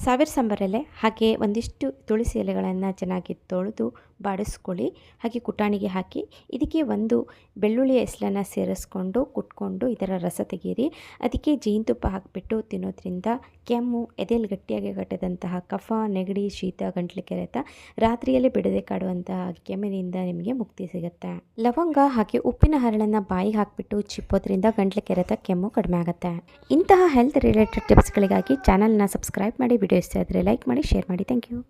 ಸಾವಿರ ಸಂಬಾರ ಹಾಗೆ ಒಂದಿಷ್ಟು ತುಳಸಿ ಎಲೆಗಳನ್ನು ಚೆನ್ನಾಗಿ ತೊಳೆದು ಬಾಡಿಸ್ಕೊಳ್ಳಿ. ಹಾಗೆ ಕುಟಾಣಿಗೆ ಹಾಕಿ ಇದಕ್ಕೆ ಒಂದು ಬೆಳ್ಳುಳ್ಳಿ ಎಸಲನ್ನು ಸೇರಿಸ್ಕೊಂಡು ಕುಟ್ಕೊಂಡು ಇದರ ರಸ ತೆಗೀರಿ. ಅದಕ್ಕೆ ಜೇನುತುಪ್ಪ ಹಾಕಿಬಿಟ್ಟು ತಿನ್ನೋದ್ರಿಂದ ಕೆಮ್ಮು, ಎದೆಯಲ್ಲಿ ಗಟ್ಟಿಯಾಗಿ ಕಟ್ಟಿದಂತಹ ಕಫ, ನೆಗಡಿ, ಶೀತ, ಗಂಟ್ಲು ಕೆರೆತ, ರಾತ್ರಿಯಲ್ಲಿ ಬಿಡದೆ ಕಾಡುವಂತಹ ಕೆಮ್ಮಿನಿಂದ ನಿಮಗೆ ಮುಕ್ತಿ ಸಿಗುತ್ತೆ. ಲವಂಗ ಹಾಗೆ ಉಪ್ಪಿನ ಹರಳನ್ನು ಬಾಯಿಗೆ ಹಾಕಿಬಿಟ್ಟು ಚಿಪ್ಪೋದ್ರಿಂದ ಗಂಟ್ಲು ಕೆರೆತ, ಕೆಮ್ಮು ಕಡಿಮೆ ಆಗುತ್ತೆ. ಇಂತಹ ಹೆಲ್ತ್ ರಿಲೇಟೆಡ್ ಟಿಪ್ಸ್ಗಳಿಗಾಗಿ ಚಾನಲ್ನ ಸಬ್ಸ್ಕ್ರೈಬ್ ಮಾಡಿ. ವಿಡಿಯೋ ಇಷ್ಟ ಆದರೆ ಲೈಕ್ ಮಾಡಿ, ಶೇರ್ ಮಾಡಿ. Thank you.